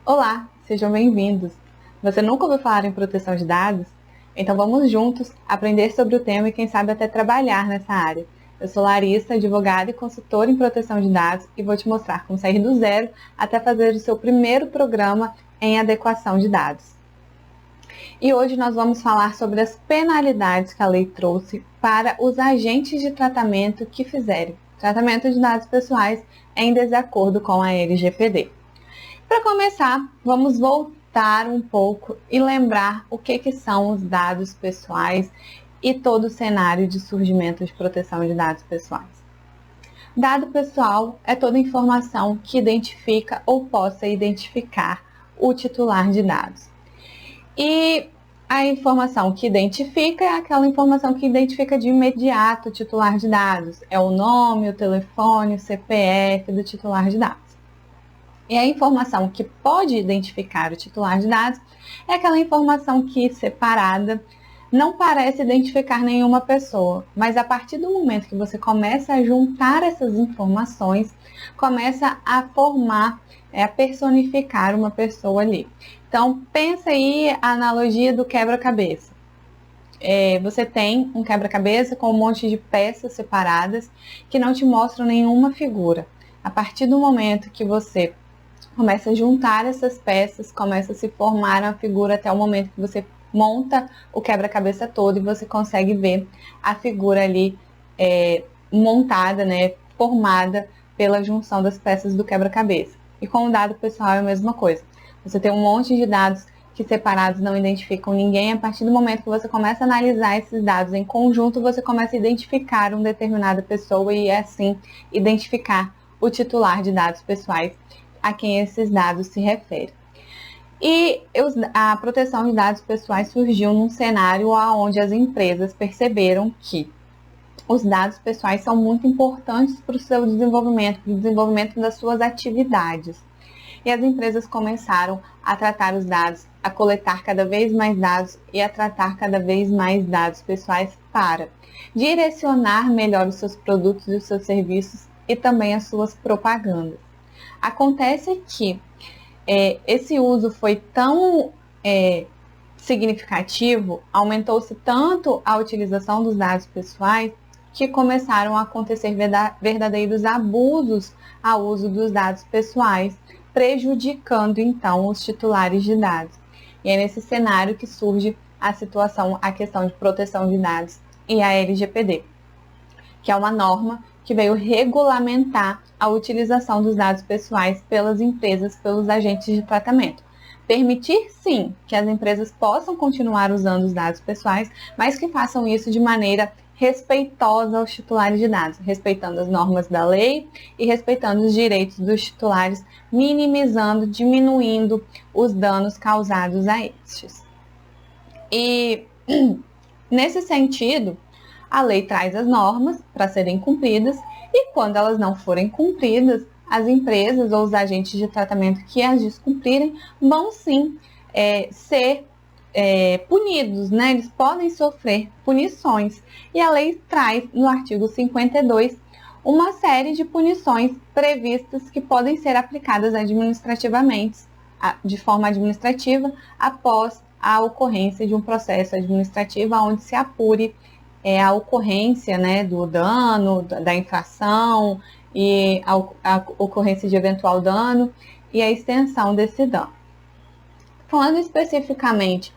Olá, sejam bem-vindos! Você nunca ouviu falar em proteção de dados? Então vamos juntos aprender sobre o tema e quem sabe até trabalhar nessa área. Eu sou Larissa, advogada e consultora em proteção de dados e vou te mostrar como sair do zero até fazer o seu primeiro programa em adequação de dados. E hoje nós vamos falar sobre as penalidades que a lei trouxe para os agentes de tratamento que fizerem tratamento de dados pessoais em desacordo com a LGPD. Para começar, vamos voltar um pouco e lembrar o que são os dados pessoais e todo o cenário de surgimento de proteção de dados pessoais. Dado pessoal é toda informação que identifica ou possa identificar o titular de dados. E a informação que identifica é aquela informação que identifica de imediato o titular de dados. É o nome, o telefone, o CPF do titular de dados. E a informação que pode identificar o titular de dados é aquela informação que, separada, não parece identificar nenhuma pessoa, mas a partir do momento que você começa a juntar essas informações, começa a formar, a personificar uma pessoa ali. Então, pensa aí a analogia do quebra-cabeça. Você tem um quebra-cabeça com um monte de peças separadas que não te mostram nenhuma figura. A partir do momento que você começa a juntar essas peças, começa a se formar uma figura até o momento que você monta o quebra-cabeça todo e você consegue ver a figura ali montada, né, formada pela junção das peças do quebra-cabeça. E com o dado pessoal é a mesma coisa. Você tem um monte de dados que separados não identificam ninguém. A partir do momento que você começa a analisar esses dados em conjunto, você começa a identificar uma determinada pessoa e assim identificar o titular de dados pessoais a quem esses dados se referem. E a proteção de dados pessoais surgiu num cenário onde as empresas perceberam que os dados pessoais são muito importantes para o seu desenvolvimento, para o desenvolvimento das suas atividades. E as empresas começaram a tratar os dados, a coletar cada vez mais dados e a tratar cada vez mais dados pessoais para direcionar melhor os seus produtos e os seus serviços e também as suas propagandas. Acontece que esse uso foi tão significativo, aumentou-se tanto a utilização dos dados pessoais, que começaram a acontecer verdadeiros abusos ao uso dos dados pessoais, prejudicando então os titulares de dados. E é nesse cenário que surge a questão de proteção de dados e a LGPD, que é uma norma que veio regulamentar a utilização dos dados pessoais pelas empresas, pelos agentes de tratamento. Permitir, sim, que as empresas possam continuar usando os dados pessoais, mas que façam isso de maneira respeitosa aos titulares de dados, respeitando as normas da lei e respeitando os direitos dos titulares, minimizando, diminuindo os danos causados a estes. E, nesse sentido, a lei traz as normas para serem cumpridas e quando elas não forem cumpridas, as empresas ou os agentes de tratamento que as descumprirem vão sim ser punidos, né? Eles podem sofrer punições. E a lei traz no artigo 52 uma série de punições previstas que podem ser aplicadas administrativamente, de forma administrativa, após a ocorrência de um processo administrativo onde se apure a ocorrência, né, do dano, da infração e a ocorrência de eventual dano e a extensão desse dano. Falando especificamente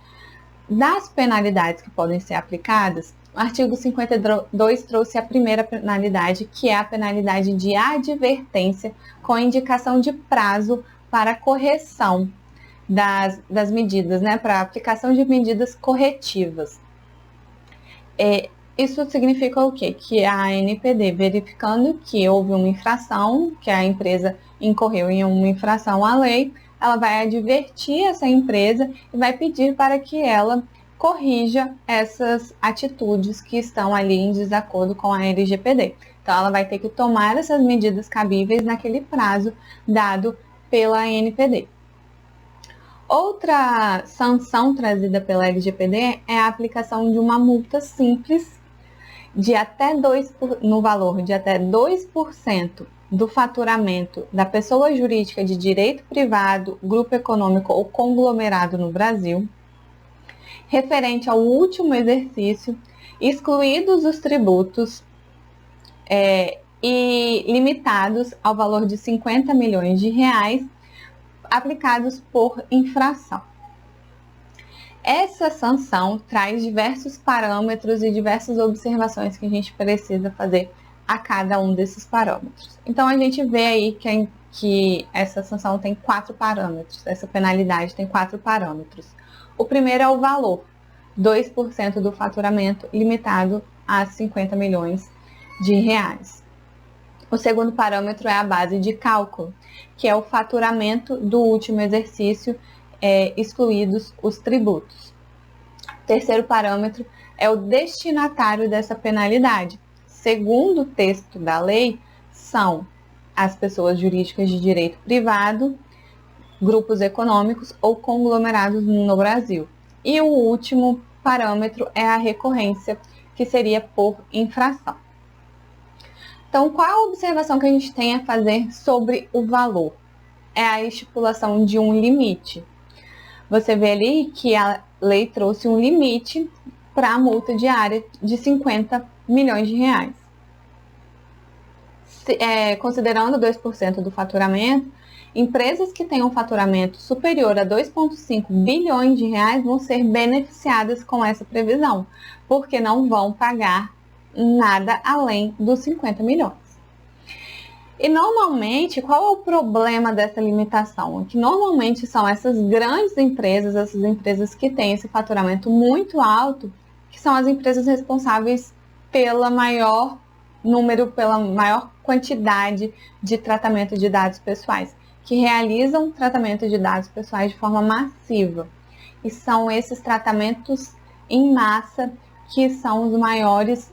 das penalidades que podem ser aplicadas, o artigo 52 trouxe a primeira penalidade, que é a penalidade de advertência com indicação de prazo para correção das medidas, né, para aplicação de medidas corretivas. Isso significa o quê? Que a ANPD, verificando que houve uma infração, que a empresa incorreu em uma infração à lei, ela vai advertir essa empresa e vai pedir para que ela corrija essas atitudes que estão ali em desacordo com a LGPD. Então, ela vai ter que tomar essas medidas cabíveis naquele prazo dado pela ANPD. Outra sanção trazida pela LGPD é a aplicação de uma multa simples no valor de até 2% do faturamento da pessoa jurídica de direito privado, grupo econômico ou conglomerado no Brasil, referente ao último exercício, excluídos os tributos e limitados ao valor de 50 milhões de reais aplicados por infração. Essa sanção traz diversos parâmetros e diversas observações que a gente precisa fazer a cada um desses parâmetros. Então, a gente vê aí que essa sanção tem 4 parâmetros, essa penalidade tem 4 parâmetros. O primeiro é o valor, 2% do faturamento limitado a 50 milhões de reais. O segundo parâmetro é a base de cálculo, que é o faturamento do último exercício, excluídos os tributos. O terceiro parâmetro é o destinatário dessa penalidade. Segundo o texto da lei, são as pessoas jurídicas de direito privado, grupos econômicos ou conglomerados no Brasil. E o último parâmetro é a recorrência, que seria por infração. Então, qual a observação que a gente tem a fazer sobre o valor? É a estipulação de um limite. Você vê ali que a lei trouxe um limite para a multa diária de 50 milhões de reais. Considerando 2% do faturamento, empresas que tenham faturamento superior a 2,5 bilhões de reais vão ser beneficiadas com essa previsão, porque não vão pagar nada além dos 50 milhões. E normalmente, qual é o problema dessa limitação? Que normalmente são essas grandes empresas, essas empresas que têm esse faturamento muito alto, que são as empresas responsáveis pela maior número, pela maior quantidade de tratamento de dados pessoais, que realizam tratamento de dados pessoais de forma massiva. E são esses tratamentos em massa que são os maiores,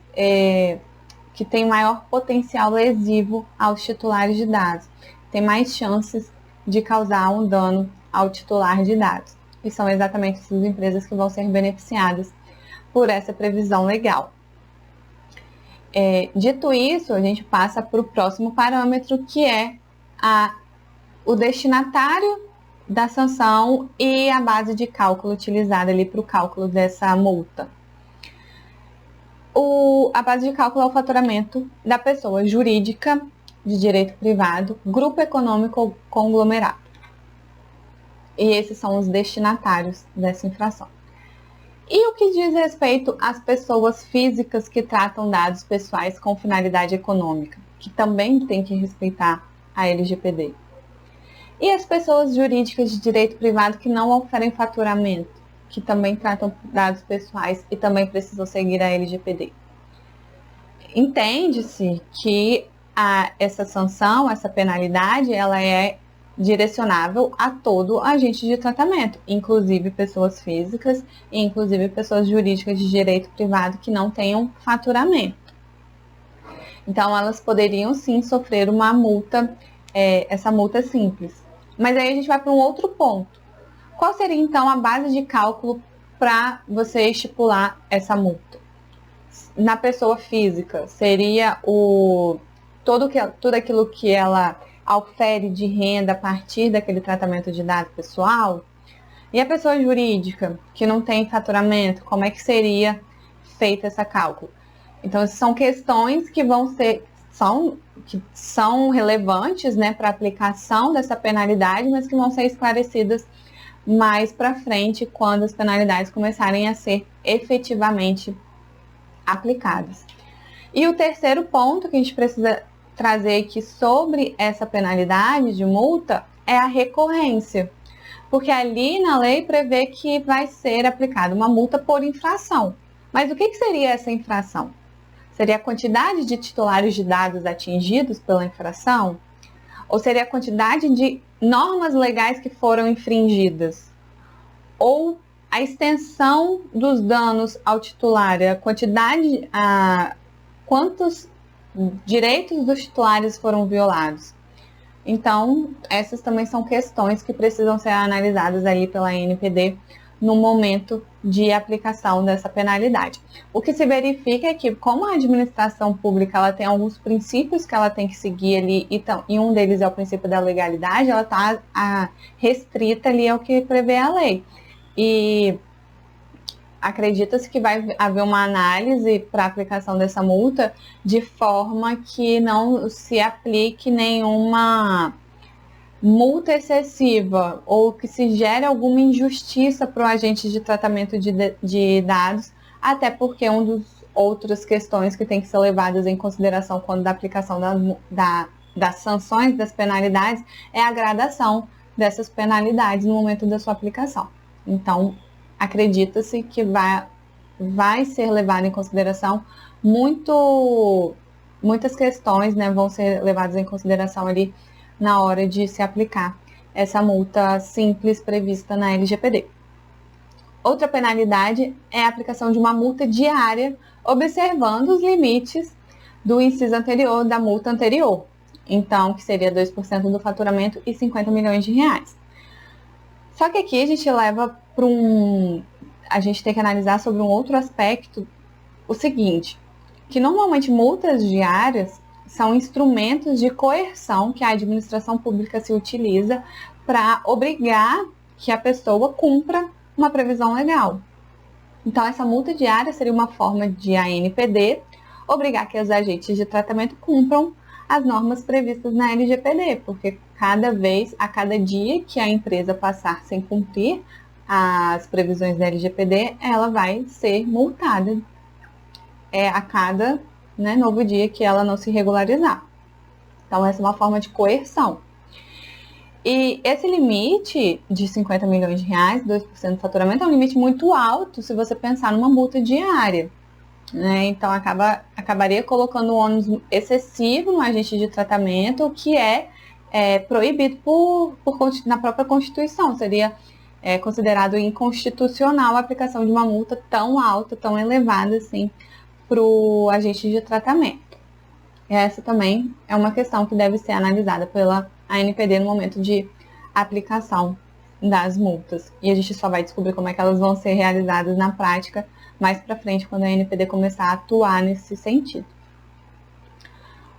que tem maior potencial lesivo aos titulares de dados, tem mais chances de causar um dano ao titular de dados. E são exatamente essas empresas que vão ser beneficiadas por essa previsão legal. Dito isso, a gente passa para o próximo parâmetro, que é o destinatário da sanção e a base de cálculo utilizada ali para o cálculo dessa multa. A base de cálculo é o faturamento da pessoa jurídica de direito privado, grupo econômico ou conglomerado. E esses são os destinatários dessa infração. E o que diz respeito às pessoas físicas que tratam dados pessoais com finalidade econômica, que também tem que respeitar a LGPD? E as pessoas jurídicas de direito privado que não oferem faturamento, que também tratam dados pessoais e também precisam seguir a LGPD. Entende-se que essa sanção, essa penalidade, ela é direcionável a todo agente de tratamento, inclusive pessoas físicas e inclusive pessoas jurídicas de direito privado que não tenham faturamento. Então, elas poderiam sim sofrer uma multa, essa multa simples. Mas aí a gente vai para um outro ponto. Qual seria, então, a base de cálculo para você estipular essa multa? Na pessoa física, seria tudo aquilo que ela aufere de renda a partir daquele tratamento de dado pessoal? E a pessoa jurídica, que não tem faturamento, como é que seria feito esse cálculo? Então, essas são questões que são relevantes, né, para a aplicação dessa penalidade, mas que vão ser esclarecidas mais para frente, quando as penalidades começarem a ser efetivamente aplicadas. E o terceiro ponto que a gente precisa trazer aqui sobre essa penalidade de multa é a recorrência, porque ali na lei prevê que vai ser aplicada uma multa por infração. Mas o que seria essa infração? Seria a quantidade de titulares de dados atingidos pela infração? Ou seria a quantidade de normas legais que foram infringidas? Ou a extensão dos danos ao titular, a quantidade, quantos direitos dos titulares foram violados? Então, essas também são questões que precisam ser analisadas aí pela ANPD no momento de aplicação dessa penalidade. O que se verifica é que, como a administração pública ela tem alguns princípios que ela tem que seguir ali, e um deles é o princípio da legalidade, ela está restrita ali ao que prevê a lei. E acredita-se que vai haver uma análise para a aplicação dessa multa de forma que não se aplique nenhuma multa excessiva ou que se gere alguma injustiça para o agente de tratamento de dados, até porque uma das outras questões que tem que ser levadas em consideração quando da aplicação das sanções, das penalidades, é a gradação dessas penalidades no momento da sua aplicação. Então, acredita-se que vai ser levado em consideração muitas questões, né, vão ser levadas em consideração ali na hora de se aplicar essa multa simples prevista na LGPD. Outra penalidade é a aplicação de uma multa diária, observando os limites do inciso anterior da multa anterior. Então, que seria 2% do faturamento e 50 milhões de reais. Só que aqui a gente leva para a gente tem que analisar sobre um outro aspecto, o seguinte, que normalmente multas diárias são instrumentos de coerção que a administração pública se utiliza para obrigar que a pessoa cumpra uma previsão legal. Então, essa multa diária seria uma forma de a ANPD obrigar que os agentes de tratamento cumpram as normas previstas na LGPD, porque a cada dia que a empresa passar sem cumprir as previsões da LGPD, ela vai ser multada a cada novo dia que ela não se regularizar. Então, essa é uma forma de coerção. E esse limite de 50 milhões de reais, 2% do faturamento, é um limite muito alto se você pensar numa multa diária. Né? Então, acabaria colocando um ônus excessivo no agente de tratamento, que é proibido na própria Constituição. Seria considerado inconstitucional a aplicação de uma multa tão alta, tão elevada assim, para o agente de tratamento. Essa também é uma questão que deve ser analisada pela ANPD no momento de aplicação das multas. E a gente só vai descobrir como é que elas vão ser realizadas na prática mais para frente, quando a ANPD começar a atuar nesse sentido.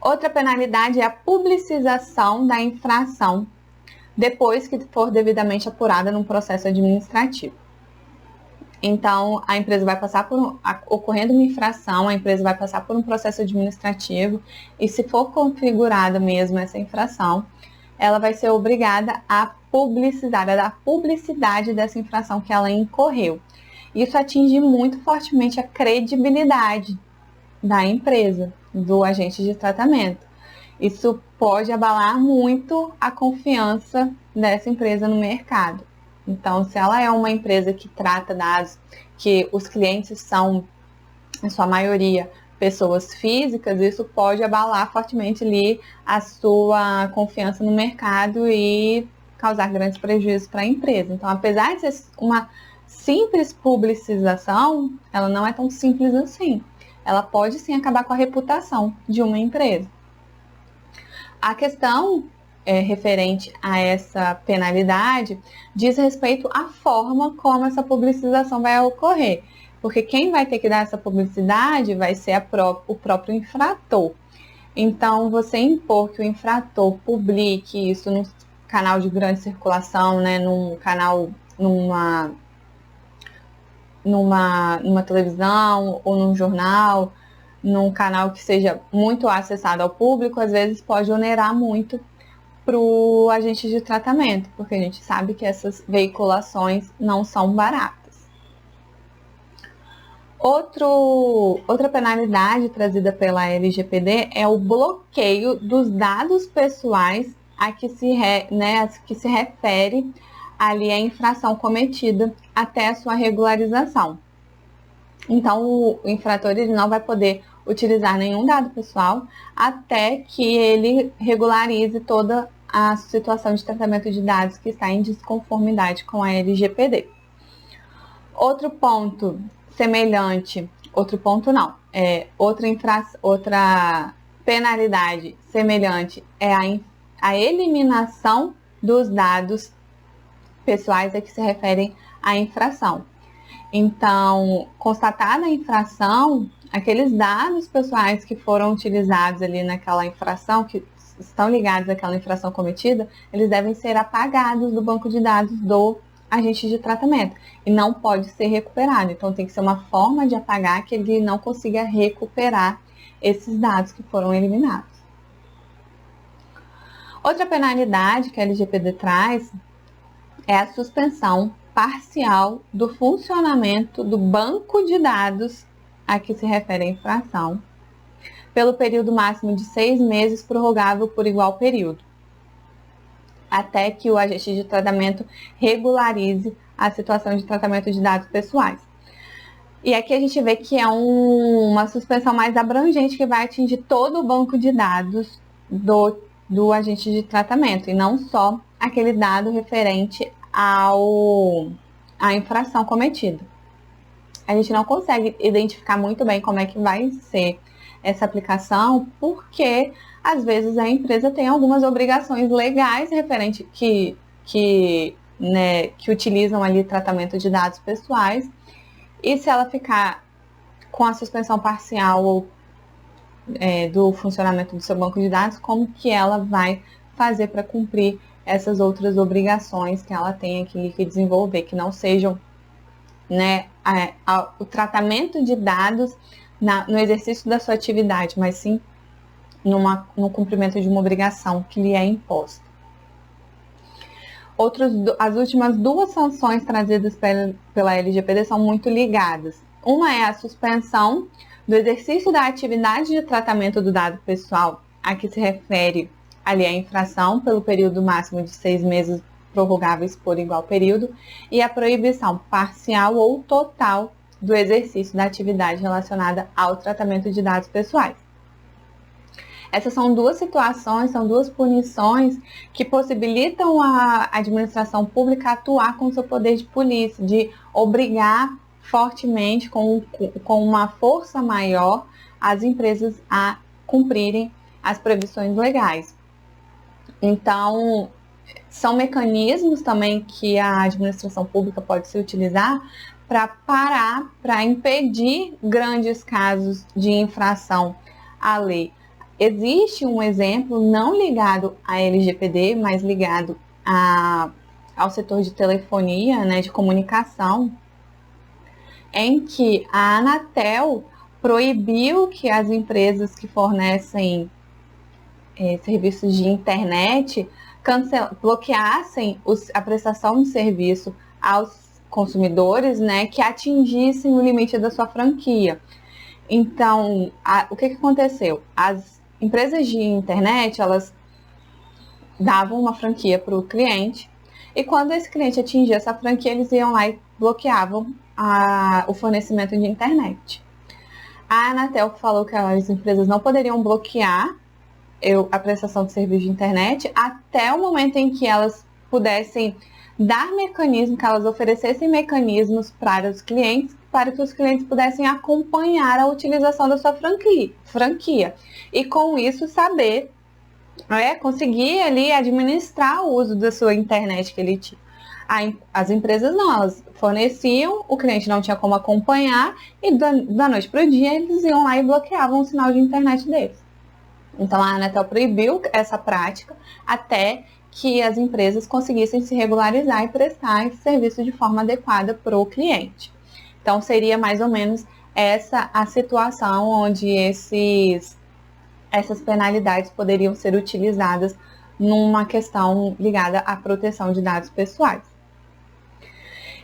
Outra penalidade é a publicização da infração depois que for devidamente apurada num processo administrativo. Então, a empresa vai passar ocorrendo uma infração, a empresa vai passar por um processo administrativo e, se for configurada mesmo essa infração, ela vai ser obrigada a publicitar, a dar publicidade dessa infração que ela incorreu. Isso atinge muito fortemente a credibilidade da empresa, do agente de tratamento. Isso pode abalar muito a confiança dessa empresa no mercado. Então, se ela é uma empresa que trata dados, que os clientes são, em sua maioria, pessoas físicas, isso pode abalar fortemente ali a sua confiança no mercado e causar grandes prejuízos para a empresa. Então, apesar de ser uma simples publicização, ela não é tão simples assim. Ela pode sim acabar com a reputação de uma empresa. A questão referente a essa penalidade diz respeito à forma como essa publicização vai ocorrer, porque quem vai ter que dar essa publicidade vai ser o próprio infrator. Então, você impor que o infrator publique isso num canal de grande circulação, né, num canal, numa televisão ou num jornal, num canal que seja muito acessado ao público, às vezes pode onerar muito para o agente de tratamento, porque a gente sabe que essas veiculações não são baratas. Outra penalidade trazida pela LGPD é o bloqueio dos dados pessoais a que se refere ali a infração cometida até a sua regularização. Então, o infrator ele não vai poder utilizar nenhum dado pessoal até que ele regularize toda a situação de tratamento de dados que está em desconformidade com a LGPD. Outra penalidade semelhante é a eliminação dos dados pessoais a que se referem à infração. Então, constatada a infração, aqueles dados pessoais que foram utilizados ali naquela infração, que estão ligados àquela infração cometida, eles devem ser apagados do banco de dados do agente de tratamento e não pode ser recuperado. Então, tem que ser uma forma de apagar que ele não consiga recuperar esses dados que foram eliminados. Outra penalidade que a LGPD traz é a suspensão parcial do funcionamento do banco de dados a que se refere a infração, pelo período máximo de 6 meses, prorrogável por igual período, até que o agente de tratamento regularize a situação de tratamento de dados pessoais. E aqui a gente vê que é uma suspensão mais abrangente que vai atingir todo o banco de dados do agente de tratamento, e não só aquele dado referente à infração cometida. A gente não consegue identificar muito bem como é que vai ser essa aplicação, porque às vezes a empresa tem algumas obrigações legais referente que utilizam ali tratamento de dados pessoais, e se ela ficar com a suspensão parcial do funcionamento do seu banco de dados, como que ela vai fazer para cumprir essas outras obrigações que ela tem aqui que desenvolver, que não sejam o tratamento de dados no exercício da sua atividade, mas sim no cumprimento de uma obrigação que lhe é imposta. As últimas 2 sanções trazidas pela LGPD são muito ligadas. Uma é a suspensão do exercício da atividade de tratamento do dado pessoal, a que se refere ali a infração, pelo período máximo de 6 meses, prorrogáveis por igual período, e a proibição parcial ou total do exercício da atividade relacionada ao tratamento de dados pessoais. Essas são 2 situações, são 2 punições que possibilitam a administração pública a atuar com seu poder de polícia, de obrigar fortemente, com uma força maior, as empresas a cumprirem as previsões legais. Então, são mecanismos também que a administração pública pode se utilizar para impedir grandes casos de infração à lei. Existe um exemplo não ligado à LGPD, mas ligado ao setor de telefonia, de comunicação, em que a Anatel proibiu que as empresas que fornecem serviços de internet bloqueassem a prestação de serviço aos consumidores, que atingissem o limite da sua franquia. Então, o que aconteceu? As empresas de internet, elas davam uma franquia para o cliente, e quando esse cliente atingia essa franquia, eles iam lá e bloqueavam o fornecimento de internet. A Anatel falou que as empresas não poderiam bloquear a prestação de serviço de internet até o momento em que elas pudessem dar mecanismos, que elas oferecessem mecanismos para os clientes pudessem acompanhar a utilização da sua franquia. E com isso saber, conseguir ali administrar o uso da sua internet que ele tinha. As empresas não, elas forneciam, o cliente não tinha como acompanhar, e da noite para o dia eles iam lá e bloqueavam o sinal de internet deles. Então a Anatel proibiu essa prática até que as empresas conseguissem se regularizar e prestar esse serviço de forma adequada para o cliente. Então seria mais ou menos essa a situação onde essas penalidades poderiam ser utilizadas numa questão ligada à proteção de dados pessoais.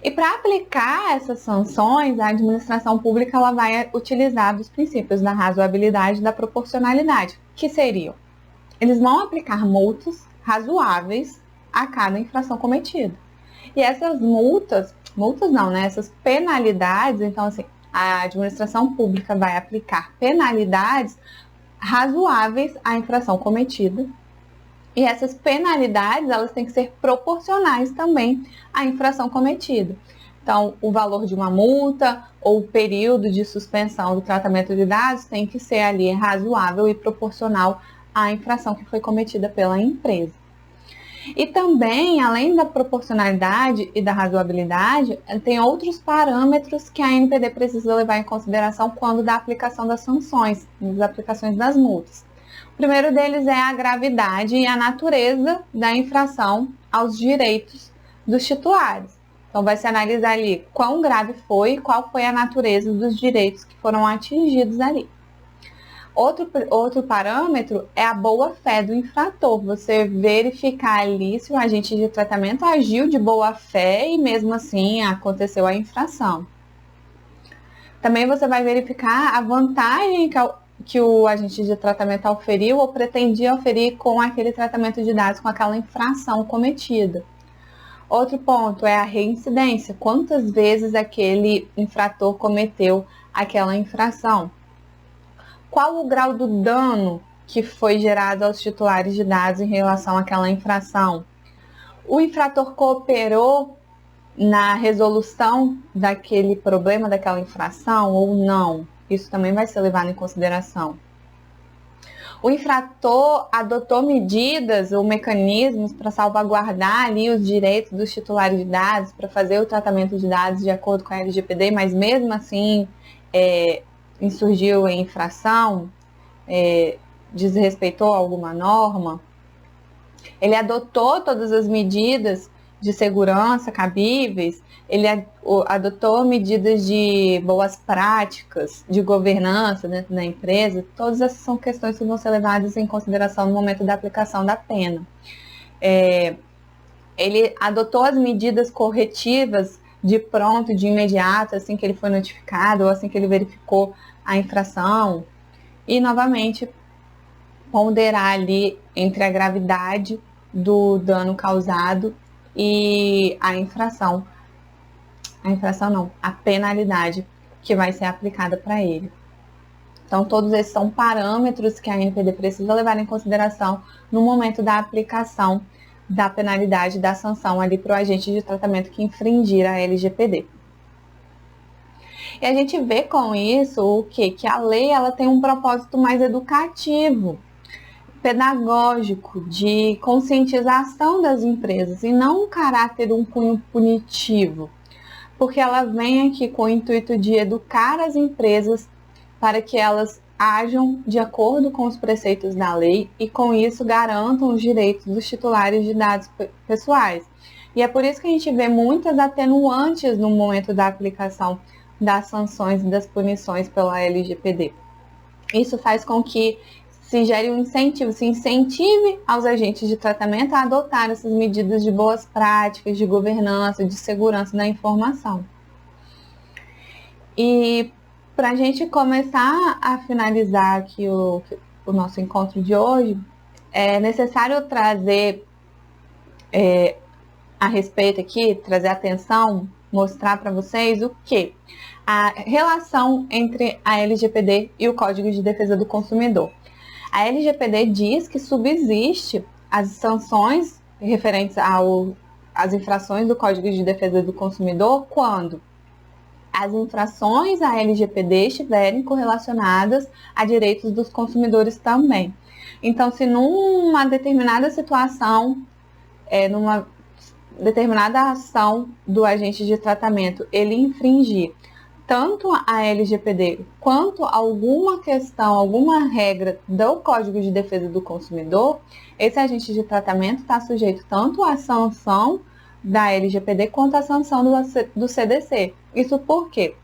E para aplicar essas sanções, a administração pública ela vai utilizar dos princípios da razoabilidade e da proporcionalidade, que seriam: eles vão aplicar multas razoáveis a cada infração cometida. E essas essas penalidades, então assim, a administração pública vai aplicar penalidades razoáveis à infração cometida. E essas penalidades, elas têm que ser proporcionais também à infração cometida. Então, o valor de uma multa ou o período de suspensão do tratamento de dados tem que ser ali razoável e proporcional à infração que foi cometida pela empresa. E também, além da proporcionalidade e da razoabilidade, tem outros parâmetros que a ANPD precisa levar em consideração quando da aplicação das sanções, das aplicações das multas. O primeiro deles é a gravidade e a natureza da infração aos direitos dos titulares. Então, vai se analisar ali quão grave foi e qual foi a natureza dos direitos que foram atingidos ali. Outro parâmetro é a boa-fé do infrator. Você verificar ali se o agente de tratamento agiu de boa-fé e mesmo assim aconteceu a infração. Também você vai verificar a vantagem que o agente de tratamento auferiu ou pretendia oferir com aquele tratamento de dados, com aquela infração cometida. Outro ponto é a reincidência. Quantas vezes aquele infrator cometeu aquela infração? Qual o grau do dano que foi gerado aos titulares de dados em relação àquela infração? O infrator cooperou na resolução daquele problema, daquela infração ou não? Isso também vai ser levado em consideração. O infrator adotou medidas ou mecanismos para salvaguardar ali os direitos dos titulares de dados, para fazer o tratamento de dados de acordo com a LGPD, mas mesmo assim insurgiu em infração, desrespeitou alguma norma. Ele adotou todas as medidas de segurança cabíveis, ele adotou medidas de boas práticas, de governança dentro da empresa. Todas essas são questões que vão ser levadas em consideração no momento da aplicação da pena. Ele adotou as medidas corretivas de pronto, de imediato, assim que ele foi notificado ou assim que ele verificou a infração. E, novamente, ponderar ali entre a gravidade do dano causado e a infração. A penalidade que vai ser aplicada para ele. Então, todos esses são parâmetros que a ANPD precisa levar em consideração no momento da aplicação da penalidade, da sanção ali para o agente de tratamento que infringir a LGPD. E a gente vê com isso o quê? Que a lei ela tem um propósito mais educativo, pedagógico, de conscientização das empresas e não um caráter, um cunho punitivo, porque ela vem aqui com o intuito de educar as empresas para que elas ajam de acordo com os preceitos da lei e com isso garantam os direitos dos titulares de dados pessoais. E é por isso que a gente vê muitas atenuantes no momento da aplicação das sanções e das punições pela LGPD. Isso faz com que se gere um incentivo, se incentive aos agentes de tratamento a adotar essas medidas de boas práticas, de governança, de segurança da informação. E para a gente começar a finalizar aqui o nosso encontro de hoje, é necessário trazer a respeito aqui, trazer atenção, mostrar para vocês o que? A relação entre a LGPD e o Código de Defesa do Consumidor. A LGPD diz que subsiste as sanções referentes às infrações do Código de Defesa do Consumidor quando as infrações à LGPD estiverem correlacionadas a direitos dos consumidores também. Então, se numa determinada situação, numa determinada ação do agente de tratamento, ele infringir tanto a LGPD quanto alguma questão, alguma regra do Código de Defesa do Consumidor, esse agente de tratamento está sujeito tanto à sanção da LGPD quanto à sanção do CDC. Isso porque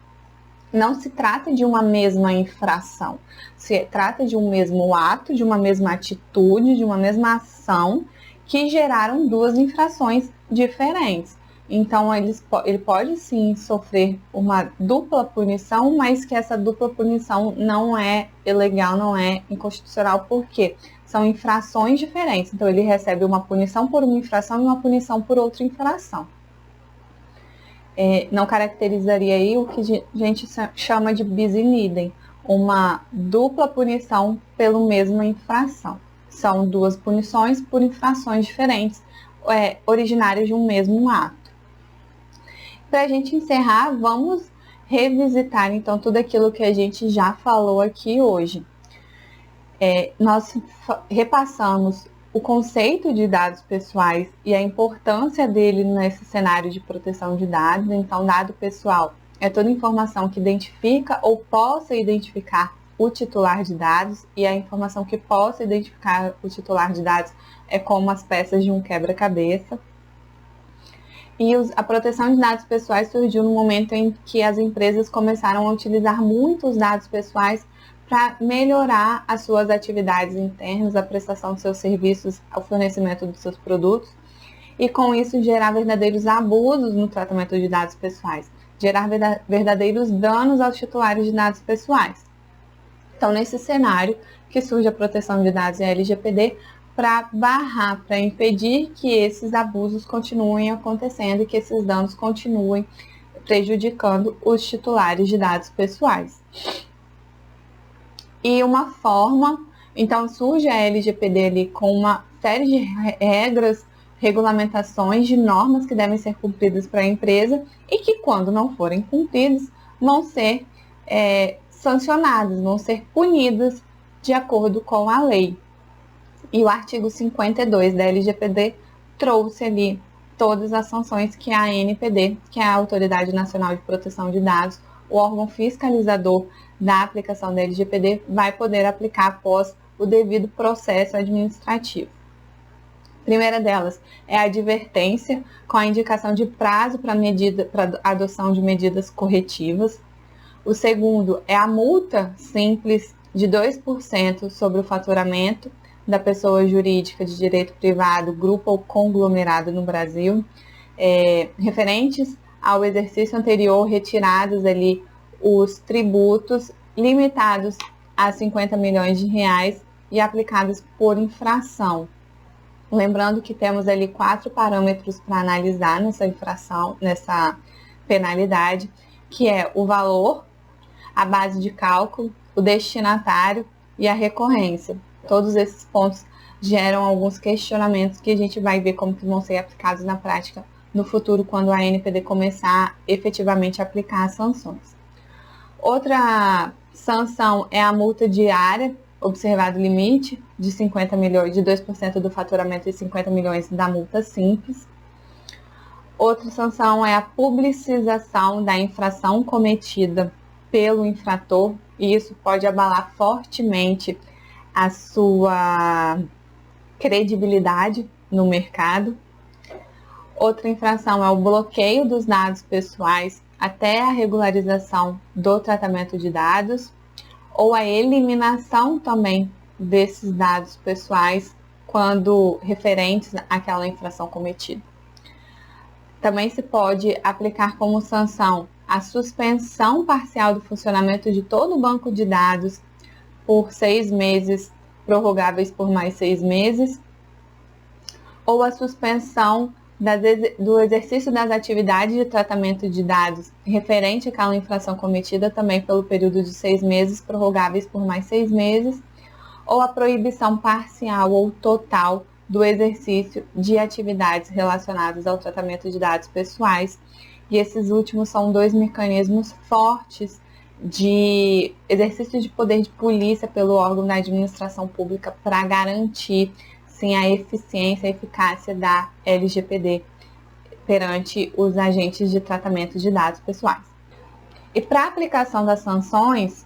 não se trata de uma mesma infração, se trata de um mesmo ato, de uma mesma atitude, de uma mesma ação que geraram duas infrações diferentes. Então, ele pode sim sofrer uma dupla punição, mas que essa dupla punição não é ilegal, não é inconstitucional, porque são infrações diferentes. Então, ele recebe uma punição por uma infração e uma punição por outra infração. Não caracterizaria aí o que a gente chama de bis in idem, uma dupla punição pela mesma infração. São duas punições por infrações diferentes, originárias de um mesmo ato. Para a gente encerrar, vamos revisitar então tudo aquilo que a gente já falou aqui hoje. Nós repassamos o conceito de dados pessoais e a importância dele nesse cenário de proteção de dados. Então, dado pessoal é toda informação que identifica ou possa identificar o titular de dados, e a informação que possa identificar o titular de dados é como as peças de um quebra-cabeça. E a proteção de dados pessoais surgiu no momento em que as empresas começaram a utilizar muitos dados pessoais para melhorar as suas atividades internas, a prestação de seus serviços, o fornecimento dos seus produtos, e com isso gerar verdadeiros abusos no tratamento de dados pessoais, gerar verdadeiros danos aos titulares de dados pessoais. Então, nesse cenário que surge a proteção de dados e a LGPD para barrar, para impedir que esses abusos continuem acontecendo e que esses danos continuem prejudicando os titulares de dados pessoais. E uma forma, então surge a LGPD ali com uma série de regras, regulamentações, de normas que devem ser cumpridas para a empresa e que, quando não forem cumpridas, vão ser sancionadas, vão ser punidas de acordo com a lei. E o artigo 52 da LGPD trouxe ali todas as sanções que a ANPD, que é a Autoridade Nacional de Proteção de Dados, o órgão fiscalizador da aplicação da LGPD, vai poder aplicar após o devido processo administrativo. A primeira delas é a advertência, com a indicação de prazo para adoção de medidas corretivas. O segundo é a multa simples de 2% sobre o faturamento da pessoa jurídica de direito privado, grupo ou conglomerado no Brasil, referentes ao exercício anterior, retirados ali os tributos limitados a 50 milhões de reais e aplicados por infração. Lembrando que temos ali 4 parâmetros para analisar nessa infração, nessa penalidade, que é o valor, a base de cálculo, o destinatário e a recorrência. Todos esses pontos geram alguns questionamentos que a gente vai ver como que vão ser aplicados na prática no futuro, quando a ANPD começar efetivamente a aplicar as sanções. Outra sanção é a multa diária, observado o limite de 50 milhões, de 2% do faturamento e 50 milhões da multa simples. Outra sanção é a publicização da infração cometida pelo infrator, e isso pode abalar fortemente a sua credibilidade no mercado. Outra infração é o bloqueio dos dados pessoais até a regularização do tratamento de dados, ou a eliminação também desses dados pessoais quando referentes àquela infração cometida. Também se pode aplicar como sanção a suspensão parcial do funcionamento de todo o banco de dados por 6 meses, prorrogáveis por mais 6 meses, ou a suspensão do exercício das atividades de tratamento de dados referente àquela infração cometida também pelo período de 6 meses, prorrogáveis por mais 6 meses, ou a proibição parcial ou total do exercício de atividades relacionadas ao tratamento de dados pessoais. E esses últimos são 2 mecanismos fortes de exercício de poder de polícia pelo órgão da administração pública para garantir, sim, a eficiência e eficácia da LGPD perante os agentes de tratamento de dados pessoais. E para a aplicação das sanções,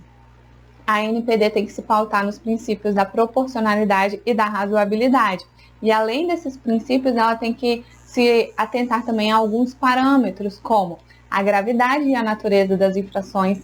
a ANPD tem que se pautar nos princípios da proporcionalidade e da razoabilidade. E além desses princípios, ela tem que se atentar também a alguns parâmetros, como a gravidade e a natureza das infrações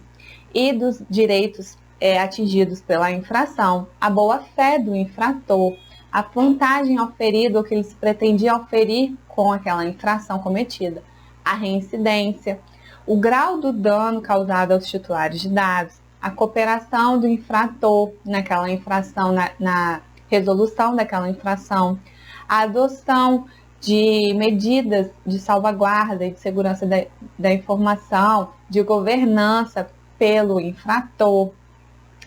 e dos direitos atingidos pela infração, a boa-fé do infrator, a vantagem oferida ou que eles pretendiam oferir com aquela infração cometida, a reincidência, o grau do dano causado aos titulares de dados, a cooperação do infrator naquela infração, na resolução daquela infração, a adoção de medidas de salvaguarda e de segurança da informação, de governança pelo infrator,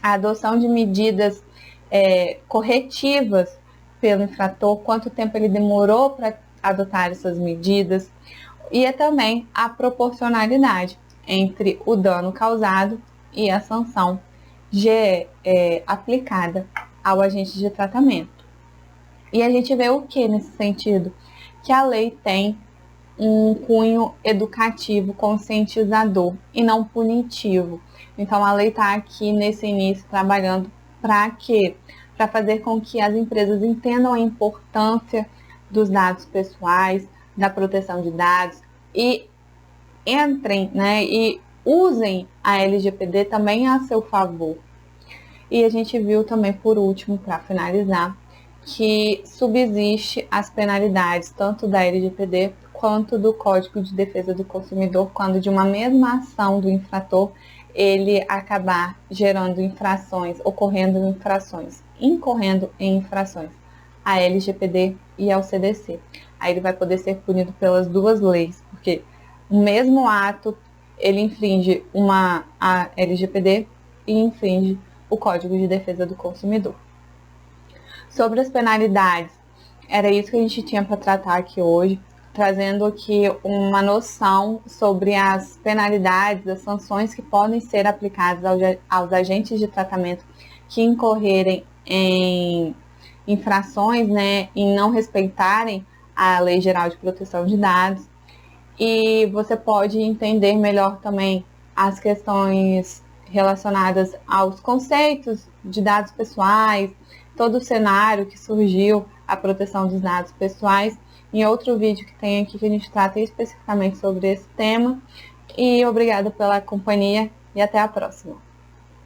a adoção de medidas corretivas pelo infrator, quanto tempo ele demorou para adotar essas medidas, e também a proporcionalidade entre o dano causado e a sanção aplicada ao agente de tratamento. E a gente vê o que nesse sentido? Que a lei tem um cunho educativo, conscientizador e não punitivo. Então a lei está aqui nesse início trabalhando para quê? Para fazer com que as empresas entendam a importância dos dados pessoais, da proteção de dados e entrem, né, e usem a LGPD também a seu favor. E a gente viu também, por último, para finalizar, que subsiste as penalidades tanto da LGPD quanto do Código de Defesa do Consumidor, quando de uma mesma ação do infrator ele acabar gerando infrações, incorrendo em infrações à LGPD e ao CDC. Aí ele vai poder ser punido pelas duas leis, porque o mesmo ato ele infringe a LGPD e infringe o Código de Defesa do Consumidor. Sobre as penalidades, era isso que a gente tinha para tratar aqui hoje, trazendo aqui uma noção sobre as penalidades, as sanções que podem ser aplicadas aos agentes de tratamento que incorrerem em infrações, né, em não respeitarem a Lei Geral de Proteção de Dados. E você pode entender melhor também as questões relacionadas aos conceitos de dados pessoais, todo o cenário que surgiu a proteção dos dados pessoais, em outro vídeo que tem aqui que a gente trata especificamente sobre esse tema. E obrigada pela companhia e até a próxima.